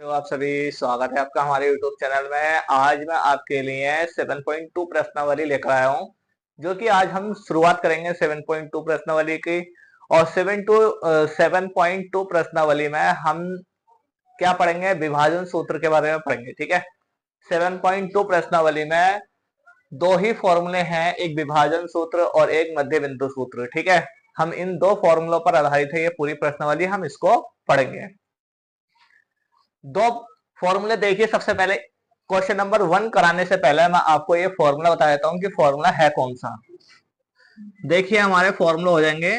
तो आप सभी स्वागत है आपका हमारे YouTube चैनल में। आज मैं आपके लिए 7.2 प्रश्नावली लेकर आया हूं, जो कि आज हम शुरुआत करेंगे 7.2 प्रश्नावली की। और 7.2 प्रश्नावली में हम क्या पढ़ेंगे, विभाजन सूत्र के बारे में पढ़ेंगे। ठीक है, 7.2 प्रश्नावली में दो ही फॉर्मूले हैं, एक विभाजन सूत्र और एक मध्य बिंदु सूत्र। ठीक है, हम इन दो फॉर्मूलों पर आधारित है ये पूरी प्रश्नावली, हम इसको पढ़ेंगे। दो फॉर्मूले देखिए। सबसे पहले क्वेश्चन नंबर 1 कराने से पहले मैं आपको ये फॉर्मूला बता देता हूं कि फॉर्मूला है कौन सा। देखिए हमारे फॉर्मूला हो जाएंगे,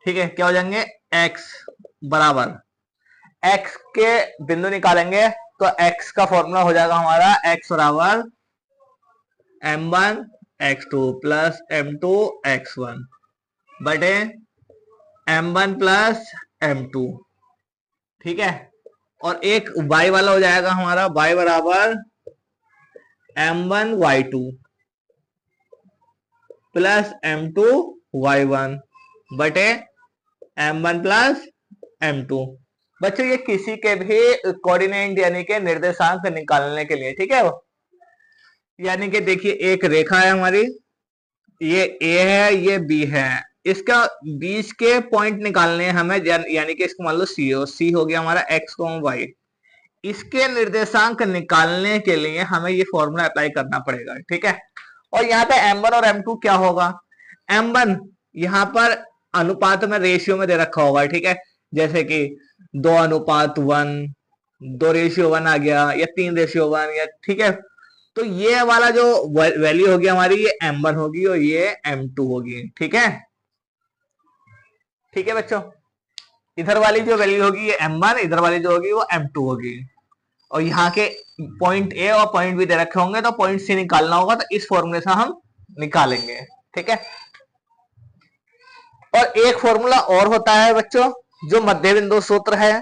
ठीक है, क्या हो जाएंगे, x बराबर, x के बिंदु निकालेंगे तो x का फॉर्मूला हो जाएगा हमारा x बराबर m1 x2 plus m2 x1 बटे m1 प्लस m2। ठीक है, और एक y वाला हो जाएगा हमारा y बराबर m1 y2 plus m2 y1 बटे m1 प्लस m2। बच्चों ये किसी के भी कोऑर्डिनेट यानी कि निर्देशांक निकालने के लिए, ठीक है, यानी कि देखिए एक रेखा है हमारी, ये a है, ये b है, इसका बीच के पॉइंट निकालने हैं हमें, यानी कि इसको मान लो c हो गया हमारा x y। इसके निर्देशांक निकालने के लिए हमें ये फॉर्मूला अप्लाई करना पड़ेगा। ठीक है, और यहाँ पे m1 और m2 क्या होगा, m1 यहाँ पर अनुपात में रेशियो में दे रखा होगा। ठीक है, जैसे कि 2:1, 2:1 आ गया, या 3:1, या ठीक है। तो ये वाला जो वैल्यू होगी हमारी, ये m1 होगी और ये m2 होगी। ठीक है, ठीक है बच्चों, इधर वाली जो वैल्यू होगी ये m1, इधर वाली जो होगी वो m2 होगी। और यहाँ के पॉइंट ए और पॉइंट बी दे रखे होंगे, तो पॉइंट सी निकालना होगा, तो इस फॉर्मूले से हम निकालेंगे। ठीक है, और एक फॉर्मूला और होता है बच्चों, जो मध्य बिंदु सूत्र है।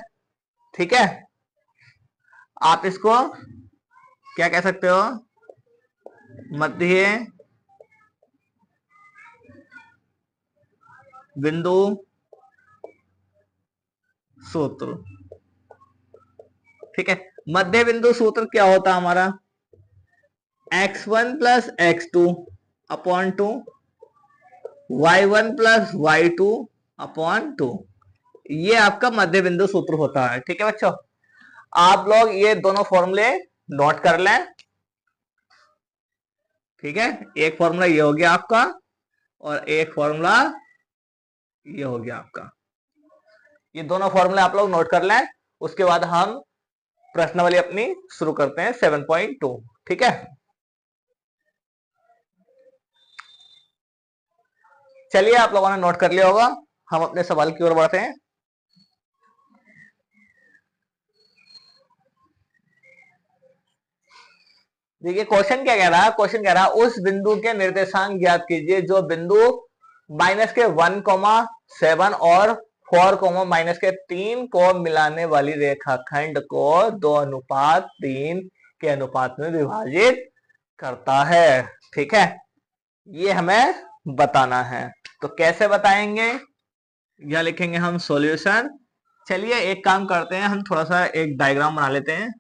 ठीक है, आप इसको क्या कह सकते हो, मध्य बिंदु सूत्र। ठीक है, मध्य बिंदु सूत्र क्या होता है हमारा, x1 plus x2 upon 2, y1 plus y2 upon 2, ये आपका मध्य बिंदु सूत्र होता है। ठीक है बच्चों, आप लोग ये दोनों फॉर्मूले नोट कर लें। ठीक है, एक फॉर्मूला ये हो गया आपका और एक फॉर्मूला ये हो गया आपका, ये दोनों फॉर्मूले आप लोग नोट कर लें। उसके बाद हम प्रश्नावली अपनी शुरू करते हैं 7.2। ठीक है, चलिए आप लोगों ने नोट कर लिया होगा, हम अपने सवाल की ओर बढ़ते हैं। देखिए क्वेश्चन क्या कह रहा है, क्वेश्चन कह रहा है उस बिंदु के निर्देशांक ज्ञात कीजिए जो बिंदु -1,7 और 4, -3 को मिलाने वाली रेखाखंड को 2:3 के अनुपात में विभाजित करता है। ठीक है, ये हमें बताना है, तो कैसे बताएंगे, या लिखेंगे हम सॉल्यूशन। चलिए एक काम करते हैं, हम थोड़ा सा एक डायग्राम बना लेते हैं।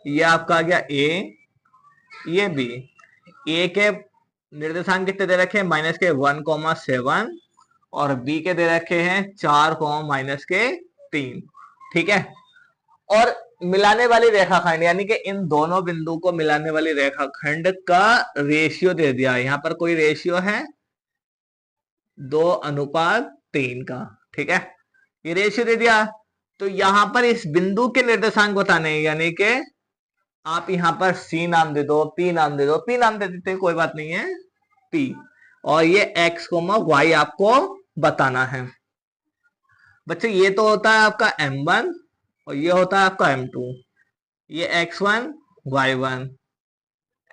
ये आपका आ गया ए, ये बी। ए के निर्देशांक कितने दे रखे हैं, -1,7 और बी के दे रखे हैं 4, -3। ठीक है, और मिलाने वाली रेखाखंड यानी कि इन दोनों बिंदु को मिलाने वाली रेखाखंड का रेशियो दे दिया। यहां पर कोई रेशियो है 2:3 का। ठीक है, ये रेशियो दे दिया, तो यहां पर इस बिंदु के निर्देशांक बताने, यानी कि आप यहां पर सी नाम दे दो, पी नाम दे दो, पी नाम दे देते कोई बात नहीं है, पी, और ये x, y आपको बताना है। बच्चे ये तो होता है आपका m1 और ये होता है आपका m2, ये x1 y1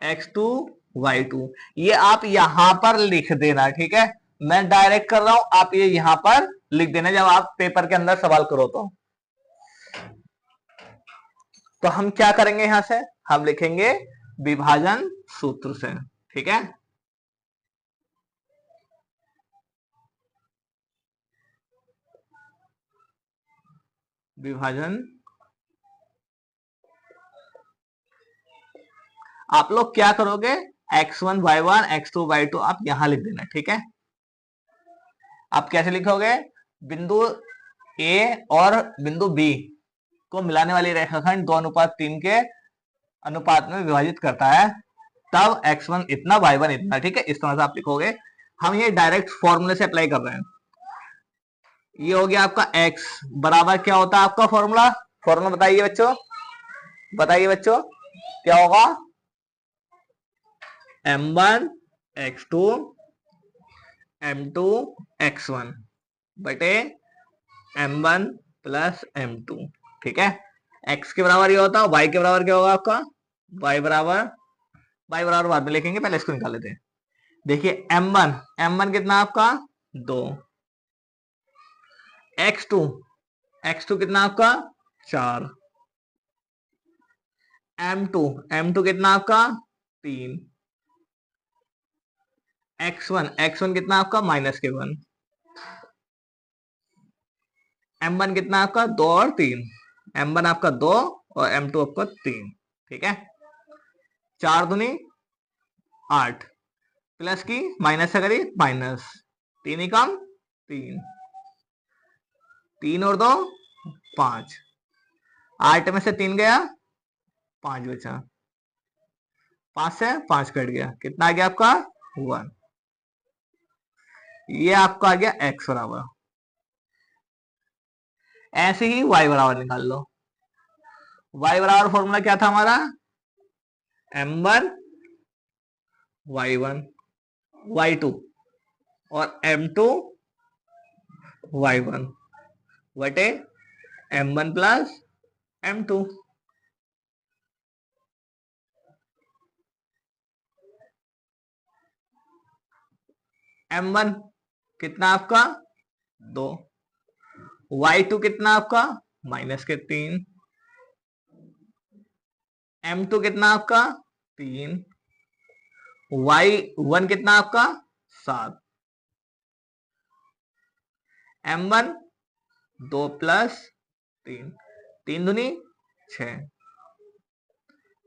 x2 y2, ये आप यहां पर लिख देना। ठीक है, मैं डायरेक्ट कर रहा हूं, आप ये यहां पर लिख देना जब आप पेपर के अंदर सवाल करो तो हम क्या करेंगे, यहां से हम लिखेंगे विभाजन सूत्र से। ठीक है, विभाजन आप लोग क्या करोगे, x1 y1 x2 y2 आप यहां लिख देना, ठीक है। आप कैसे लिखोगे, बिंदु ए और बिंदु बी को मिलाने वाली रेखाखंड 2:3 के अनुपात में विभाजित करता है, तब x1 इतना y1 इतना, ठीक है। इस तरह से आप लिखोगे। हम ये डायरेक्ट फॉर्मूले से अप्लाई कर रहे हैं। ये हो गया आपका x बराबर क्या होता है आपका फॉर्मूला, फॉर्मूला बताइए बच्चों, बताइए बच्चों क्या होगा, m1 x2 m2 x1 बटे m1 प्लस m2, ठीक है। x के बराबर ये होता है, y के बराबर क्या होगा आपका, y बराबर बाद में लिखेंगे, पहले इसको निकाल लेते हैं। देखिए m1 कितना आपका 2, x2 कितना आपका 4, m2 कितना आपका 3, x1 कितना आपका -1, m1 कितना आपका 2 और 3, m1 आपका 2 और m2 आपका 3, ठीक है। 4 दूनी 8 प्लस की माइनस से करिए माइनस, 3 ही कम 3, 3 और 2 5, 8 में से 3 गया 5 बचा, 5 से 5 कट गया, कितना आ गया आपका 1। ये आपका आ गया x बराबर। ऐसे ही y बराबर निकाल लो। y बराबर फॉर्मूला क्या था हमारा, m1 y1 y2 और m2 y1 बटे m1 प्लस m2। m1 कितना आपका 2, y2 कितना आपका -3, m2 कितना आपका 3, y1 कितना आपका 7, m1 2 प्लस 3, 3 दूनी 6,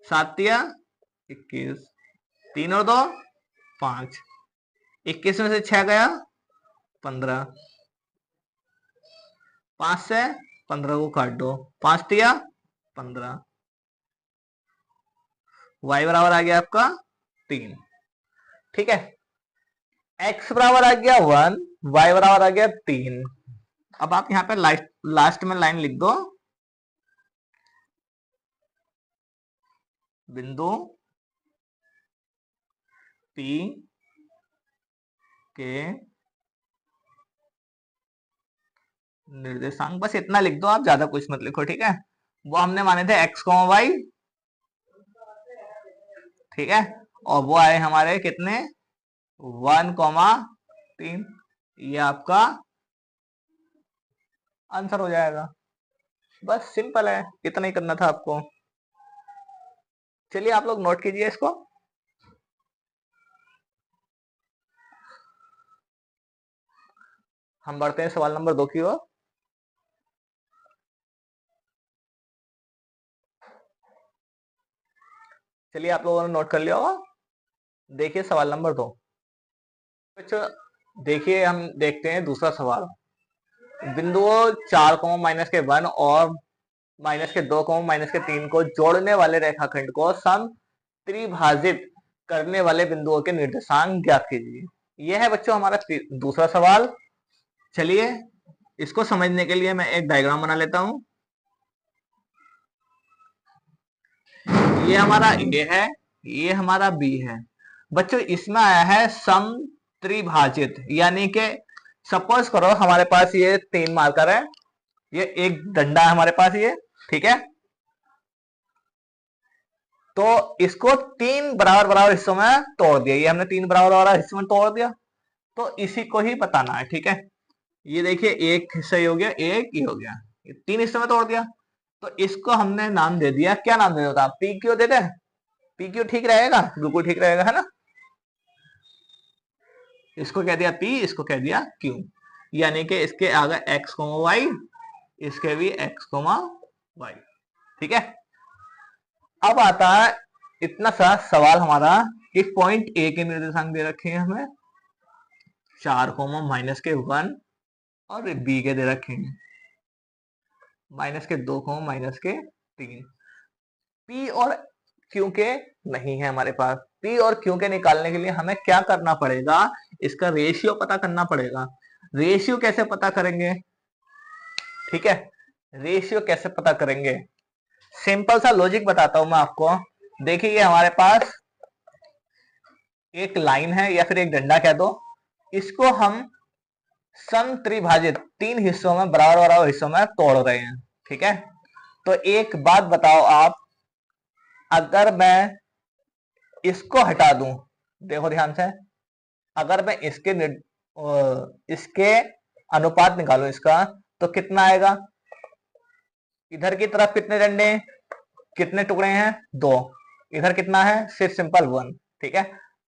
7 तिया 21, 3 और 2 5, 21 में से 6 गया 15, 5 से 15 को काट दो, 5 तिया 15, y बराबर आ गया आपका 3, ठीक है। x बराबर आ गया 1, y बराबर आ गया 3। अब आप यहाँ पे लास्ट में लाइन लिख दो, बिंदु P के निर्देशांक, बस इतना लिख दो आप, ज्यादा कुछ मत लिखो, ठीक है। वो हमने माने थे x, y, ठीक है, और वो आए हमारे कितने 1,3। ये आपका आंसर हो जाएगा। बस सिंपल है, इतना ही करना था आपको। चलिए आप लोग नोट कीजिए इसको। हम बढ़ते हैं सवाल नंबर 2 की ओर। चलिए आप लोगों ने नोट कर लिया होगा। देखिए सवाल नंबर 2। अच्छा देखिए, हम देखते हैं दूसरा सवाल। बिंदुओं 4, -1 और -2, -3 को जोड़ने वाले रेखाखंड को सम त्रिभाजित करने वाले बिंदुओं के निर्देशांक ज्ञात कीजिए। यह है बच्चों हमारा दूसरा सवाल। चलिए इसको समझने के लिए मैं एक डायग्राम बना लेता हूं। ये हमारा ए है, ये हमारा बी है। बच्चों इसमें आया है सम त्रिभाजित, यानी कि सपोज करो हमारे पास ये 3 मार्कर है, ये एक डंडा है हमारे पास ये, ठीक है। तो इसको 3 बराबर बराबर हिस्सों में तोड़ दिया, ये हमने 3 बराबर बराबर हिस्सों में तोड़ दिया। तो इसी को ही बताना है, ठीक है। ये देखिए एक हिस्सा ये हो गया, एक ये हो गया, ये 3 हिस्सों में तोड़ दिया। तो इसको हमने नाम दे दिया, क्या नाम दे देता, पी क्यू देते हैं। पी क्यू ठीक रहेगा, बिल्कुल ठीक रहेगा, है ना। इसको कह दिया पी, इसको कह दिया क्यू, यानी कि इसके आगे एक्स, वाई इसके भी x, y। ठीक है। अब आता है इतना सा सवाल हमारा कि पॉइंट ए के निर्देशांक दे रखे हैं हमें 4, -1 और बी के दे रखे हैं -2, -3। पी और क्यू के नहीं है हमारे पास। पी और क्यू के निकालने के लिए हमें क्या करना पड़ेगा, इसका रेशियो पता करना पड़ेगा। रेशियो कैसे पता करेंगे? ठीक है, रेशियो कैसे पता करेंगे, सिंपल सा लॉजिक बताता हूं मैं आपको। देखिए हमारे पास एक लाइन है या फिर एक डंडा कह दो, इसको हम सम त्रिभाजित 3 हिस्सों में बराबर बराबर हिस्सों में तोड़ रहे हैं। ठीक है, तो एक बात बताओ आप, अगर मैं इसको हटा दूं, देखो ध्यान से, अगर मैं इसके अनुपात निकालूं इसका, तो कितना आएगा? इधर की तरफ कितने डंडे, कितने टुकड़े हैं? 2। इधर कितना है? सिर्फ सिंपल 1। ठीक है,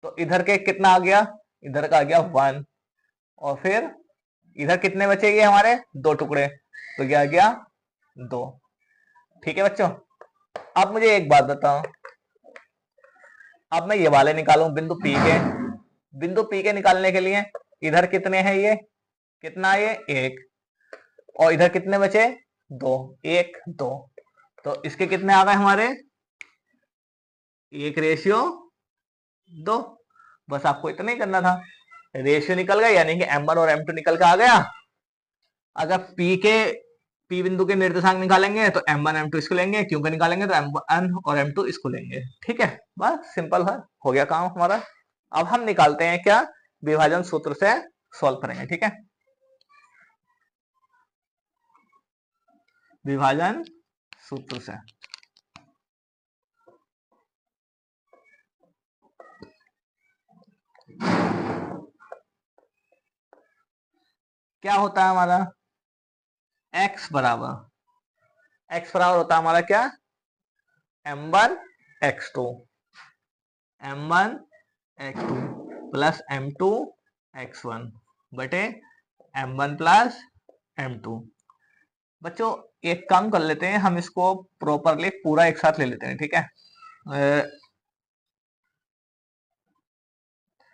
तो इधर के कितना आ गया? इधर का आ गया 1। और फिर इधर कितने बचेंगे हमारे? 2 टुकड़े, तो क्या आ गया? 2। ठीक है बच्चों, अब मुझे एक बात बताओ, अब मैं ये वाले निकालूं बिंदु पी के। बिंदु पी के निकालने के लिए इधर कितने हैं? ये कितना? ये 1। और इधर कितने बचे? 2। 1 2, तो इसके कितने आ गए हमारे? 1:2। बस आपको इतना ही करना था, रेशियो निकल गया, यानी कि m1 और m2 निकल के आ गया। अगर पी बिंदु के निर्देशांक निकालेंगे तो m1 m2 इसको लेंगे, क्यों के निकालेंगे तो m1 और m2 इसको लेंगे। ठीक है, बस सिंपल है, हो गया काम हमारा। अब हम निकालते हैं क्या, विभाजन सूत्र से सॉल्व करेंगे। ठीक है, विभाजन सूत्र से क्या होता है हमारा, x बराबर होता है हमारा क्या, m1 x2 plus m2 x1 बटे m1 प्लस m2। बच्चों एक काम कर लेते हैं, हम इसको प्रॉपरली पूरा एक साथ ले लेते हैं। ठीक है,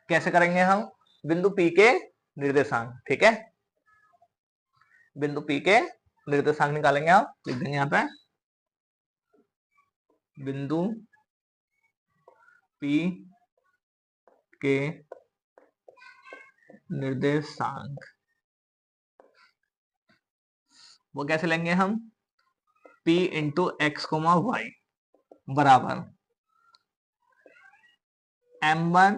कैसे करेंगे हम, बिंदु P के निर्देशांक। ठीक है, बिंदु P के निर्देशांक निकालेंगे, आप लिख देंगे यहाँ पे बिंदु P के निर्देशांक। वो कैसे लेंगे हम, P into x comma y बराबर m1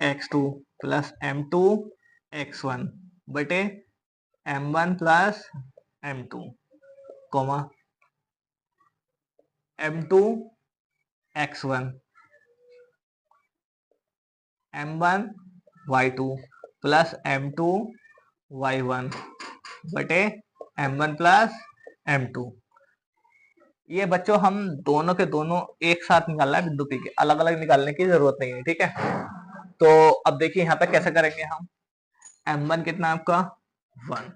x2 plus m2 x1 बटे m1 plus m2 coma m2 x1 m1 y2 plus m2 y1 बटे m1 प्लस m2। ये बच्चों हम दोनों के दोनों एक साथ निकालना है, बिंदु P के अलग अलग निकालने की जरूरत नहीं है। ठीक है, तो अब देखिए यहाँ पे कैसे करेंगे हम, m1 कितना आपका 1,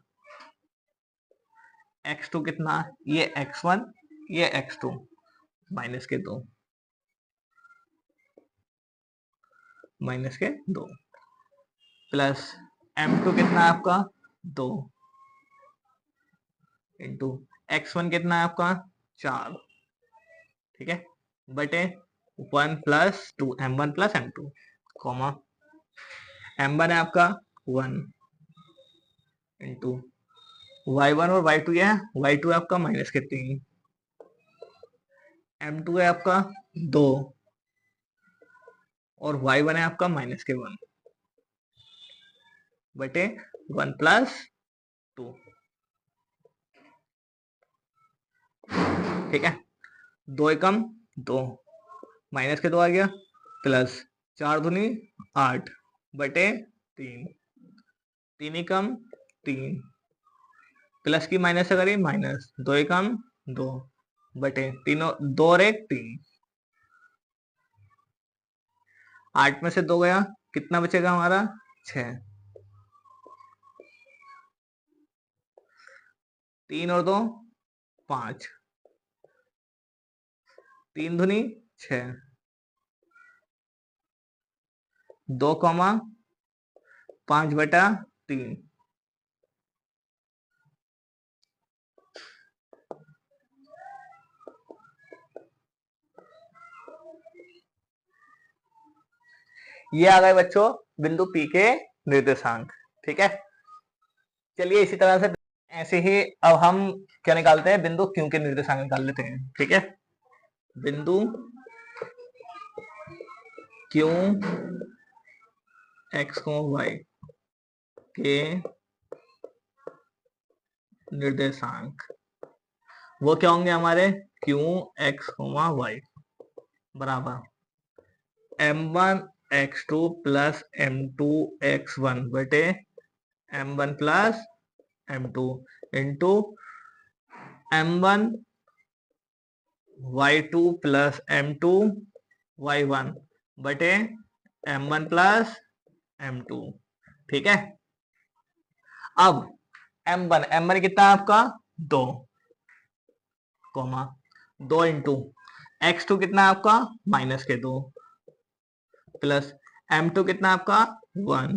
x2 कितना, ये x1 ये x2 -2 -2 प्लस m2 कितना है आपका 2 इंटू x1 कितना है आपका 4। ठीक है, बटे 1 plus 2 m1 plus m2 comma m1 है आपका 1 इंटू y1 और y2 है, y2 है आपका -3, m2 है आपका 2 और y1 है आपका -1 बटे 1 प्लस 2। ठीक है, 2 एकम 2 -2 आ गया प्लस 4 दूनी 8 बटे 3, 3 एकम 3 प्लस की माइनस से करें माइनस, 2 एकम 2 बटे 3 2 और 1 3, 8 में से 2 गया, कितना बचेगा हमारा 6। 3 और 2 5, 3 दूनी 6, 2 कॉमा 5/3। ये आ गए बच्चों बिंदु P के निर्देशांक। ठीक है, चलिए इसी तरह से ऐसे ही अब हम क्या निकालते हैं, बिंदु Q के निर्देशांक निकाल लेते हैं। ठीक है, बिंदु Q x y के निर्देशांक वो क्या होंगे हमारे, Q x y बराबर m1 x2 plus m2 x1 बटे m1 plus m2 into m1 y2 plus m2 y1 बटे m1 प्लस m2। ठीक है, अब m1 कितना है आपका 2 कोमा 2 इंटू x2 कितना है आपका -2 प्लस m2 कितना है आपका 1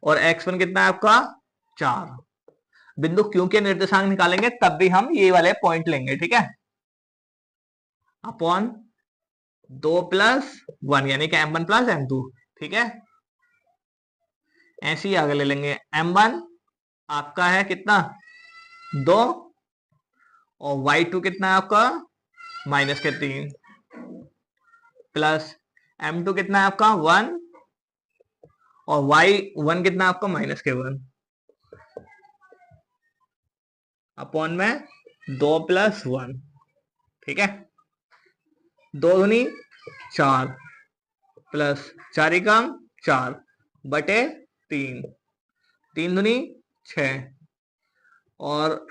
और x1 कितना है आपका 4। बिंदु Q के निर्देशांक निकालेंगे तब भी हम ये वाले पॉइंट लेंगे। ठीक है, अपॉन 2 प्लस 1 यानी कि m1 प्लस m2। ठीक है, ऐसे ही आगे ले लेंगे। m1 आपका है कितना 2 और y2 कितना है आपका -3 प्लस m2 कितना है आपका 1 और y1 कितना है आपका -1 अपॉन में 2 प्लस 1। ठीक है, 2 दूनी 4 प्लस 4 एकम 4 बटे 3, 3 दूनी 6 और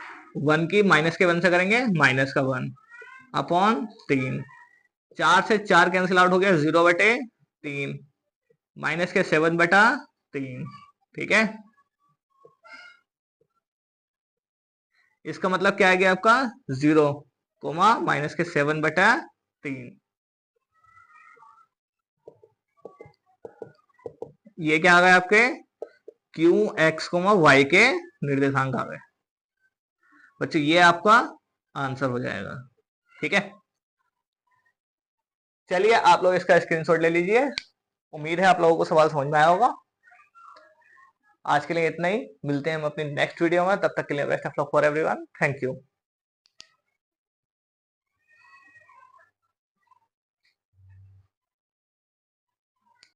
1 की माइनस के 1 से करेंगे -1 अपॉन 3। 4 से 4 कैंसिल आउट हो गया 0/3 -7/3। ठीक है, इसका मतलब क्या आ गया आपका 0 कोमा -7/3। ये क्या आ गए आपके Q x, y के निर्देशांक आ गए बच्चों, ये आपका आंसर हो जाएगा। ठीक है, चलिए आप लोग इसका स्क्रीनशॉट ले लीजिए। उम्मीद है आप लोगों को सवाल समझ में आया होगा। आज के लिए इतना ही, मिलते हैं हम अपनी नेक्स्ट वीडियो में, तब तक के लिए best of luck for everyone. Thank you.